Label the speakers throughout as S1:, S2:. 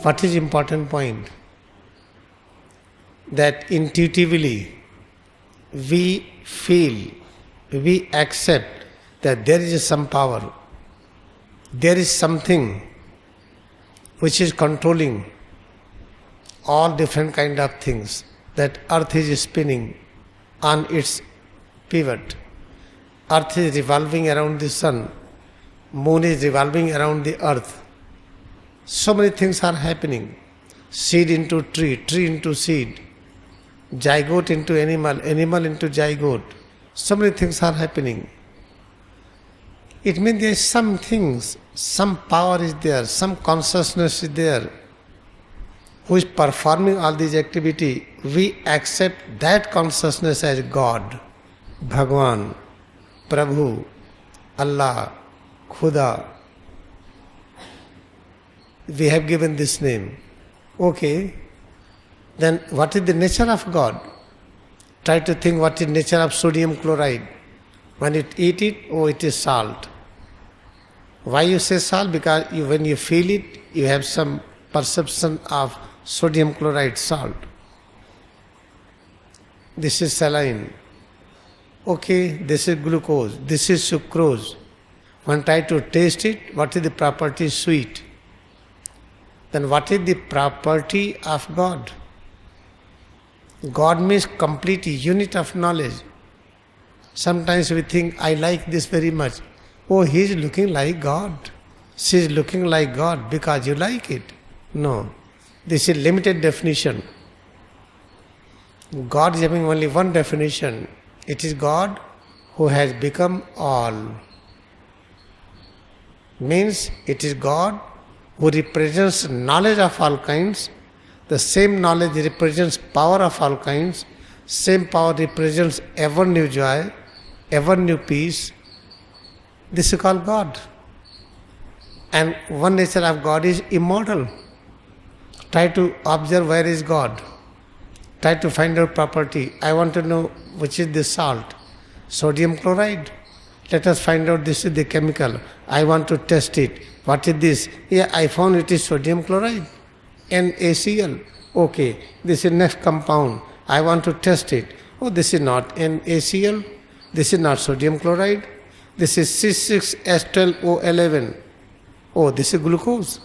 S1: what is important point? That intuitively we feel, we accept that there is some power, there is something which is controlling all different kind of things, that earth is spinning on its pivot, earth is revolving around the sun, moon is revolving around the earth. So many things are happening. Seed into tree, tree into seed, zygote into animal, animal into zygote. So many things are happening. It means there is some things, some power is there, some consciousness is there, who is performing all these activity. We accept that consciousness as God, Bhagwan, Prabhu, Allah, Khuda. We have given this name. Okay, then what is the nature of God? Try to think what is nature of sodium chloride. When you eat it, oh, it is salt. Why you say salt? Because when you feel it, you have some perception of sodium chloride, salt. This is saline. Okay, this is glucose, this is sucrose. When try to taste it, what is the property? Sweet. Then what is the property of God? God means complete unit of knowledge. Sometimes we think, I like this very much. Oh, he is looking like God. She is looking like God because you like it. No, this is limited definition. God is having only one definition. It is God who has become all. Means it is God who represents knowledge of all kinds. The same knowledge represents power of all kinds. Same power represents ever new joy, ever new peace. This is called God. And one nature of God is immortal. Try to observe where is God. Try to find out property. I want to know which is the salt. Sodium chloride. Let us find out this is the chemical. I want to test it. What is this? Yeah, I found it is sodium chloride. NaCl. Okay, this is next compound. I want to test it. Oh, this is not NaCl. This is not sodium chloride. This is C6H12O11. Oh, this is glucose.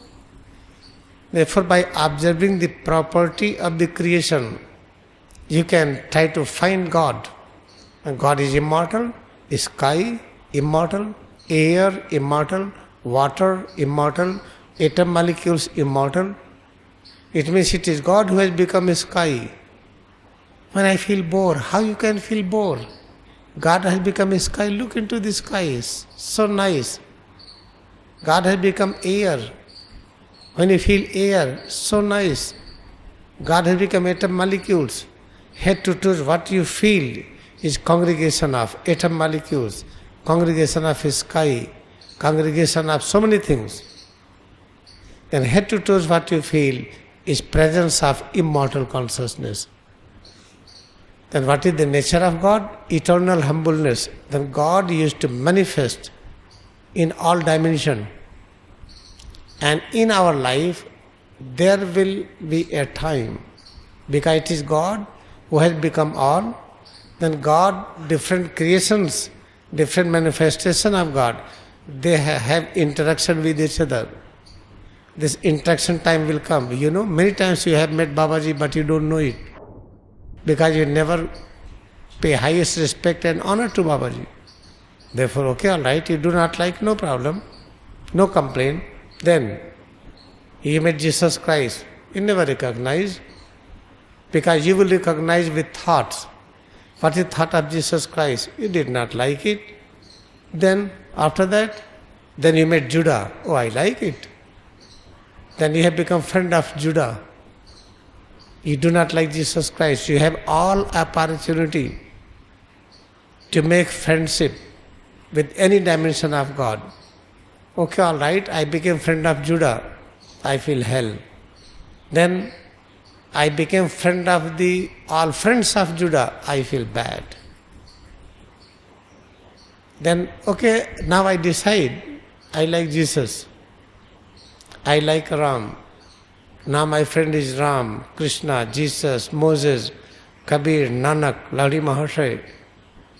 S1: Therefore, by observing the property of the creation, you can try to find God. And God is immortal, sky immortal, air immortal, water immortal, atom molecules immortal. It means it is God who has become a sky. When I feel bored, how you can feel bored? God has become a sky. Look into the skies. So nice. God has become air. When you feel air, so nice. God has become atom molecules. Head to toe, what you feel is congregation of atom molecules, congregation of sky, congregation of so many things. Then head to toe, what you feel is presence of immortal consciousness. Then what is the nature of God? Eternal humbleness. Then God used to manifest in all dimensions. And in our life, there will be a time, because it is God who has become all, then God, different creations, different manifestation of God, they have interaction with each other. This interaction time will come. You know, many times you have met Babaji, but you don't know it, because you never pay highest respect and honor to Babaji. Therefore, okay, all right, you do not like, no problem, no complaint. Then you met Jesus Christ, you never recognize, because you will recognize with thoughts. What is thought of Jesus Christ? You did not like it. Then after that, then you met Judah. Oh, I like it. Then you have become friend of Judah. You do not like Jesus Christ. You have all opportunity to make friendship with any dimension of God. Okay, all right, I became friend of Judah. I feel hell. Then I became friend of the all friends of Judah. I feel bad. Then, okay, now I decide I like Jesus. I like Ram. Now my friend is Ram, Krishna, Jesus, Moses, Kabir, Nanak, Lahiri Mahasaya.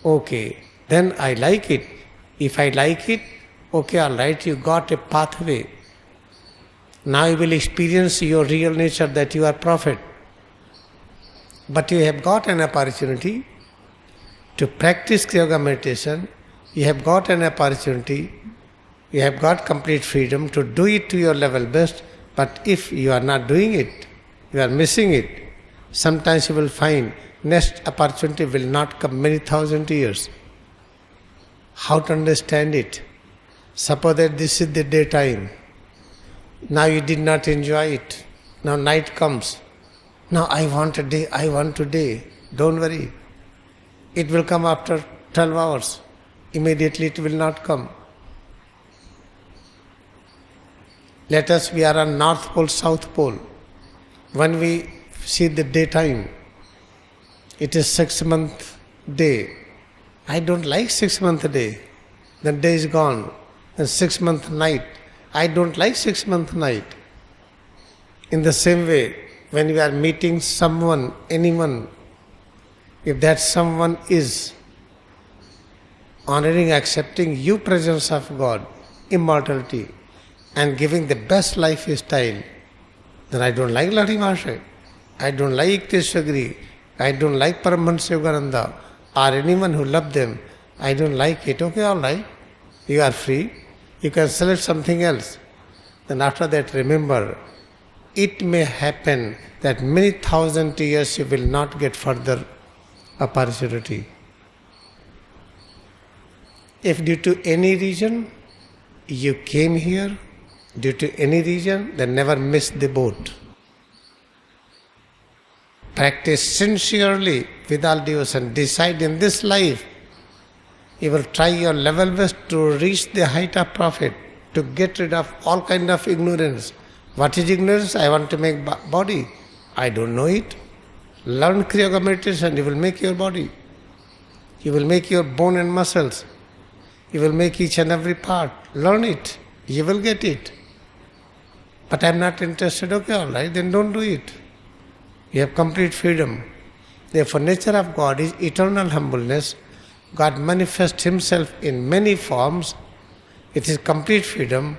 S1: Okay, then I like it. If I like it, okay, all right, you got a pathway. Now you will experience your real nature that you are prophet. But you have got an opportunity to practice Kriya Yoga meditation. You have got an opportunity. You have got complete freedom to do it to your level best. But if you are not doing it, you are missing it. Sometimes you will find next opportunity will not come many thousand years. How to understand it? Suppose that this is the daytime. Now you did not enjoy it. Now night comes. Now I want a day, I want today. Don't worry. It will come after 12 hours. Immediately it will not come. Let us, we are on North Pole, South Pole. When we see the daytime, it is 6-month day. I don't like 6-month day. The day is gone. The 6-month night. I don't like 6-month night. In the same way, when we are meeting someone, anyone, if that someone is honoring, accepting you presence of God, immortality, and giving the best lifestyle, then I don't like Lahiri Mahasaya. I don't like Yukteswar, I don't like Paramahansa Yogananda, or anyone who loved them. I don't like it. Okay, all right. You are free. You can select something else. Then after that, remember, it may happen that many thousand years you will not get further opportunity. If due to any reason you came here, due to any reason, then never miss the boat. Practice sincerely with all devotion. Decide in this life, you will try your level best to reach the height of prophet, to get rid of all kind of ignorance. What is ignorance? I want to make body. I don't know it. Learn Kriya Yoga meditation, you will make your body. You will make your bone and muscles. You will make each and every part. Learn it. You will get it. But I am not interested. Okay, all right, then don't do it. You have complete freedom. Therefore, nature of God is eternal humbleness. God manifests Himself in many forms. It is complete freedom.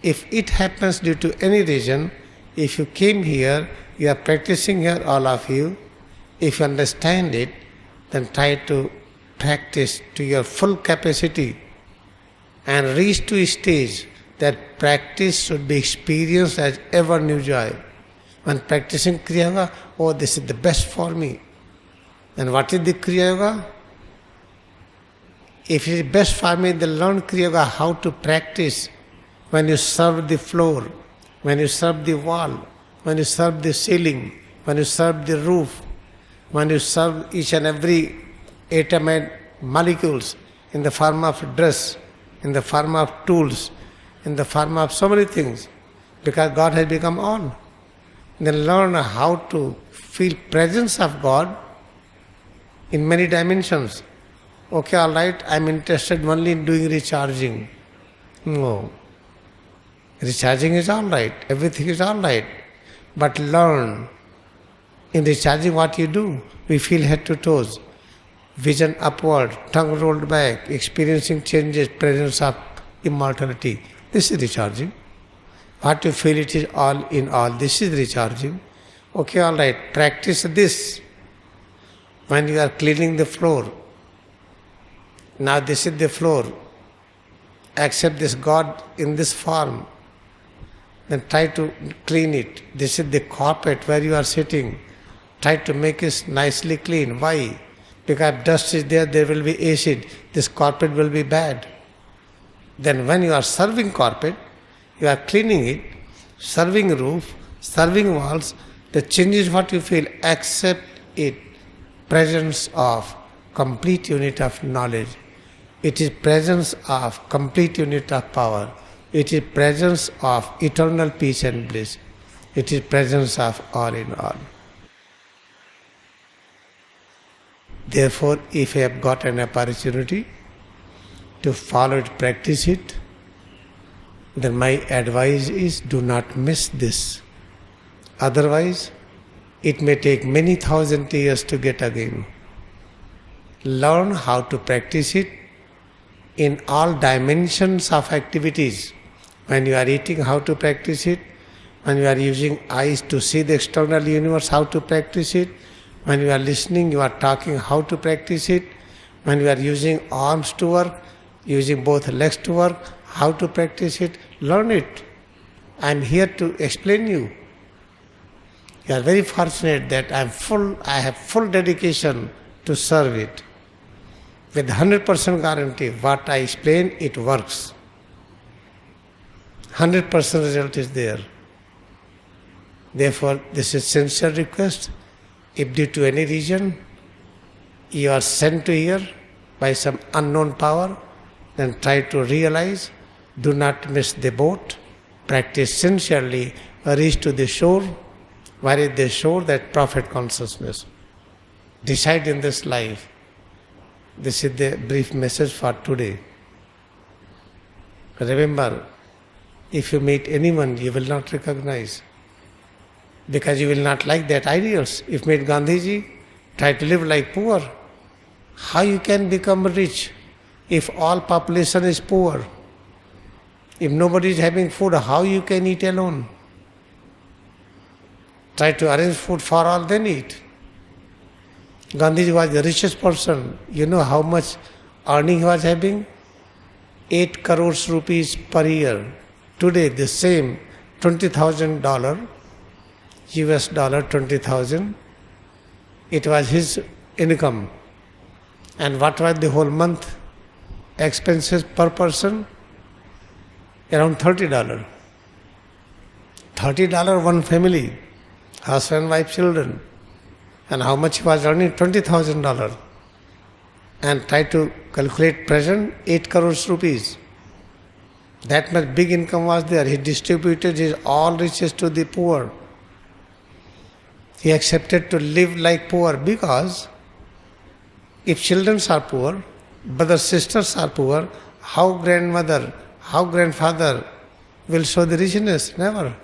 S1: If it happens due to any reason, if you came here, you are practicing here, all of you, if you understand it, then try to practice to your full capacity and reach to a stage that practice should be experienced as ever new joy. When practicing Kriya Yoga, oh, this is the best for me. And what is the Kriya Yoga? If it is best for me, then learn Kriya Yoga how to practice when you serve the floor, when you serve the wall, when you serve the ceiling, when you serve the roof, when you serve each and every atom and molecules in the form of dress, in the form of tools, in the form of so many things, because God has become all. Then learn how to feel presence of God in many dimensions. Okay, all right, I am interested only in doing recharging. No. Recharging is all right, everything is all right. But learn, in recharging what you do, we feel head to toes. Vision upward, tongue rolled back, experiencing changes, presence of immortality. This is recharging. What you feel, it is all in all. This is recharging. Okay, all right, practice this. When you are cleaning the floor, now this is the floor. Accept this God in this form. Then try to clean it. This is the carpet where you are sitting. Try to make it nicely clean. Why? Because dust is there, there will be acid. This carpet will be bad. Then when you are serving carpet, you are cleaning it, serving roof, serving walls, the change is what you feel. Accept it. Presence of complete unit of knowledge. It is presence of complete unit of power. It is presence of eternal peace and bliss. It is presence of all in all. Therefore, if you have got an opportunity to follow it, practice it, then my advice is do not miss this. Otherwise, it may take many thousand years to get again. Learn how to practice it in all dimensions of activities. When you are eating, how to practice it. When you are using eyes to see the external universe, how to practice it. When you are listening, you are talking, how to practice it. When you are using arms to work, using both legs to work, how to practice it. Learn it. I am here to explain you. You are very fortunate that I have full dedication to serve it. With 100% guarantee, what I explain, it works. 100% result is there. Therefore, this is sincere request. If due to any reason you are sent to here by some unknown power, then try to realize, do not miss the boat, practice sincerely, reach to the shore. Where is the shore? That prophet consciousness. Decide in this life. This is the brief message for today. Remember, if you meet anyone, you will not recognize, because you will not like that ideals. If you meet Gandhiji, try to live like poor. How you can become rich if all population is poor? If nobody is having food, how you can eat alone? Try to arrange food for all, then eat. Gandhiji was the richest person. You know how much earning he was having? 8 crores rupees per year. Today the same $20,000, US dollar 20,000, it was his income. And what was the whole month expenses per person? Around $30. $30 one family, husband, wife, children. And how much he was earning? $20,000. And try to calculate present, 8 crores rupees. That much big income was there. He distributed his all riches to the poor. He accepted to live like poor, because if children are poor, brothers, sisters are poor, how grandmother, how grandfather will show the richness? Never.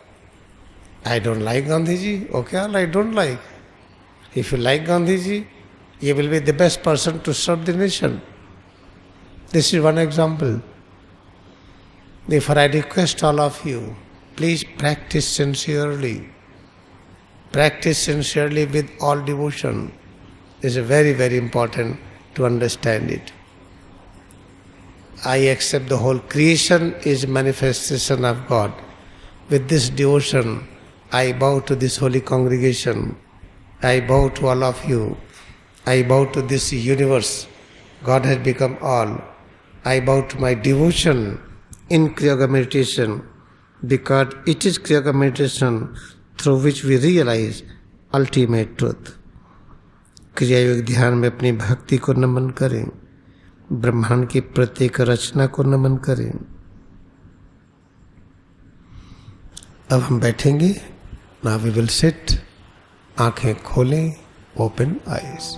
S1: I don't like Gandhiji. Okay, all right, don't like. If you like Gandhiji, you will be the best person to serve the nation. This is one example. Therefore, I request all of you, please practice sincerely. Practice sincerely with all devotion. This is very, very important to understand it. I accept the whole creation is manifestation of God. With this devotion, I bow to this holy congregation. I bow to all of you. I bow to this universe. God has become all. I bow to my devotion in Kriya Yoga meditation, because it is Kriya Yoga meditation through which we realize ultimate truth. क्रिया योग ध्यान में अपनी भक्ति को नमन करें, ब्रह्मांड की प्रत्येक रचना को नमन करें। अब हम बैठेंगे। Now we will sit, आंखें खोलें, open eyes.